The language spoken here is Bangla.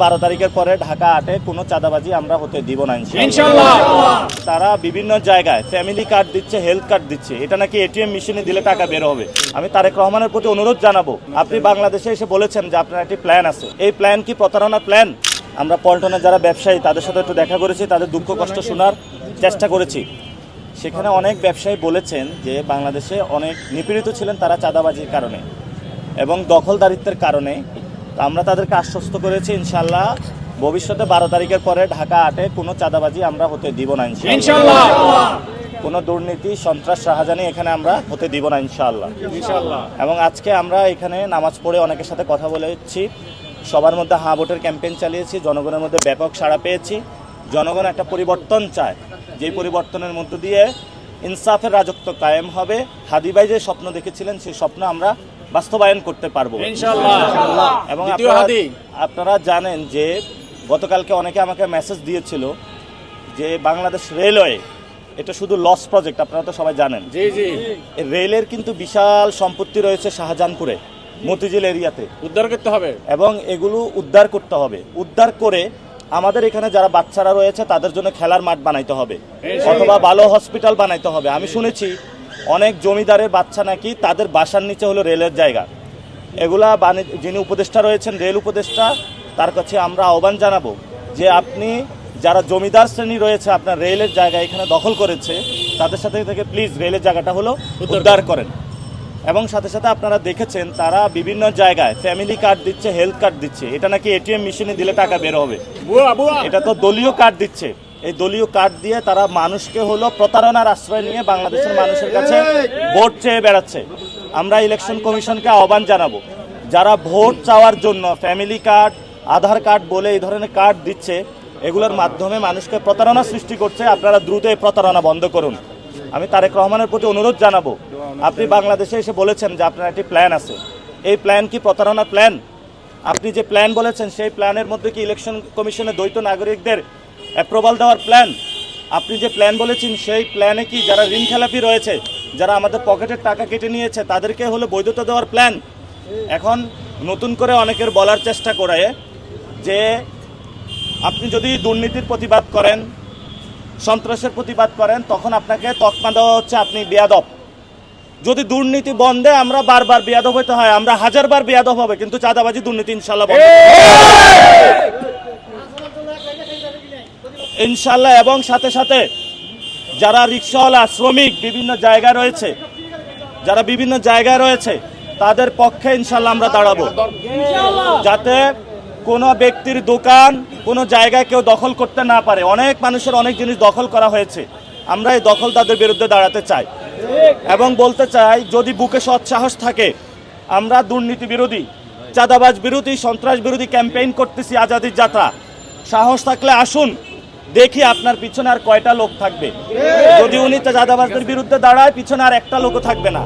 12 তারিখের পরে ঢাকা 8-এ কোনো চাঁদাবাজি আমরা হতে দিব না ইনশাআল্লাহ। তারা বিভিন্ন জায়গায় ফ্যামিলি কার্ড দিচ্ছে, হেলথ কার্ড দিচ্ছে, এটা নাকি এটিএম মেশিনে দিলে টাকা বের হবে। আমি তারেক রহমানের প্রতি অনুরোধ জানাবো, আপনি বাংলাদেশে এসে বলেছেন যে আপনার একটি প্ল্যান আছে, এই প্ল্যান কি প্রতারণার প্ল্যান? আমরা পল্টনের যারা ব্যবসায়ী তাদের সাথে একটু দেখা করেছি, তাদের দুঃখ কষ্ট শোনার চেষ্টা করেছি। সেখানে অনেক ব্যবসায়ী বলেছেন যে বাংলাদেশে অনেক নিপীড়িত ছিলেন তারা চাঁদাবাজির কারণে এবং দখলদারিত্বের কারণে। আমরা তাদেরকে আশ্বস্ত করেছি ইনশাআল্লাহ ভবিষ্যতে 12 তারিখের পরে ঢাকা 8-এ কোনো চাঁদাবাজি আমরা হতে দিব না ইনশাআল্লাহ। কোনো দুর্নীতি, সন্ত্রাস, রাহাজানি এখানে আমরা হতে দিব না ইনশাআল্লাহ। এবং আজকে আমরা এখানে নামাজ পড়ে অনেকের সাথে কথা বলেছি, সবার মধ্যে হ্যাঁ ভোটের ক্যাম্পেইন চালিয়েছি, জনগণের মধ্যে ব্যাপক সাড়া পেয়েছি। জনগণ একটা পরিবর্তন চায়, যেই পরিবর্তনের মধ্য দিয়ে ইনসাফের রাজত্ব কায়েম হবে। হাদি ভাই যে স্বপ্ন দেখেছিলেন সেই স্বপ্ন আমরা বাস্তবায়ন করতে পারবো ইনশাআল্লাহ। এবং আপনারা জানেন যে গতকালকে অনেকে আমাকে মেসেজ দিয়েছিল যে বাংলাদেশ রেলওয়ে এটা শুধু লস প্রজেক্ট, আপনারা তো সবাই জানেন। রেলের কিন্তু বিশাল সম্পত্তি রয়েছে শাহজাহানপুরে, মতিঝিল এরিয়াতে, উদ্ধার করতে হবে এবং এগুলো উদ্ধার করতে হবে। উদ্ধার করে আমাদের এখানে যারা বাচ্চারা রয়েছে তাদের জন্য খেলার মাঠ বানাইতে হবে অথবা ভালো হসপিটাল বানাইতে হবে। আমি শুনেছি অনেক জমিদারের বাচ্চা নাকি তাদের বাসার নিচে হলো রেলের জায়গা। এগুলা যিনি উপদেষ্টা রয়েছেন, রেল উপদেষ্টা, তার কাছে আমরা আহ্বান জানাবো যে আপনি যারা জমিদার শ্রেণী রয়েছে আপনার রেলের জায়গা এখানে দখল করেছে তাদের সাথে থেকে প্লিজ রেলের জায়গাটা হলো উদ্ধার করেন। এবং সাথে সাথে আপনারা দেখেছেন তারা বিভিন্ন জায়গায় ফ্যামিলি কার্ড দিচ্ছে, হেলথ কার্ড দিচ্ছে, এটা নাকি এটিএম মেশিনে দিলে টাকা বের হবে। এটা তো দলীয় কার্ড দিচ্ছে। এই দলীয় কার্ড দিয়ে তারা মানুষকে হলো প্রতারণার আশ্রয় নিয়ে বাংলাদেশের মানুষের কাছে ভোট চেয়ে বেড়াচ্ছে। আমরা ইলেকশন কমিশনকে আহ্বান জানাবো, যারা ভোট চাওয়ার জন্য ফ্যামিলি কার্ড, আধার কার্ড বলে এই ধরনের কার্ড দিচ্ছে, এগুলোর মাধ্যমে মানুষকে প্রতারণা সৃষ্টি করছে, আপনারা দ্রুত এই প্রতারণা বন্ধ করুন। আমি তারেক রহমানের প্রতি অনুরোধ জানাবো, আপনি বাংলাদেশে এসে বলেছেন যে আপনার একটি প্ল্যান আছে, এই প্ল্যান কি প্রতারণার প্ল্যান? আপনি যে প্ল্যান বলেছেন সেই প্ল্যানের মধ্যে কি ইলেকশন কমিশনে দ্বৈত নাগরিকদের অ্যাপ্রুভাল দেওয়ার প্ল্যান? আপনি যে প্ল্যান বলেছেন সেই প্ল্যানে কি যারা ঋণ খেলাপি রয়েছে, যারা আমাদের পকেটের টাকা কেটে নিয়েছে তাদেরকে হলো বৈধতা দেওয়ার প্ল্যান? এখন নতুন করে অনেকের বলার চেষ্টা করে যে আপনি যদি দুর্নীতির প্রতিবাদ করেন, সন্ত্রাসের প্রতিবাদ করেন, তখন আপনাকে তকমা দেওয়া হচ্ছে আপনি বেয়াদব। যদি দুর্নীতি বন্ধে আমরা বারবার বেয়াদব হইতে হয়, আমরা হাজারবার বেয়াদব হবে, কিন্তু চাঁদাবাজি দুর্নীতি ইনশাল্লাহ বন্ধ ইনশাল্লাহ। এবং সাথে সাথে যারা রিক্সাওয়ালা, শ্রমিক বিভিন্ন জায়গায় রয়েছে, যারা বিভিন্ন জায়গায় রয়েছে তাদের পক্ষে ইনশাল্লাহ আমরা দাঁড়াবো, যাতে কোনো ব্যক্তির দোকান, কোনো জায়গায় কেউ দখল করতে না পারে। অনেক মানুষের অনেক জিনিস দখল করা হয়েছে, আমরা এই দখলদারদের বিরুদ্ধে দাঁড়াতে চাই এবং বলতে চাই যদি বুকে সৎ সাহস থাকে, আমরা দুর্নীতি বিরোধী, চাঁদাবাজ বিরোধী, সন্ত্রাস বিরোধী ক্যাম্পেইন করতেছি আজাদির যাত্রা। সাহস থাকলে আসুন, দেখি আপনার পিছনে আর কয়টা লোক থাকবে। যদি উনি চাঁদাবাজদের বিরুদ্ধে দাঁড়ায়, পিছনে আর একটা লোকও থাকবে না।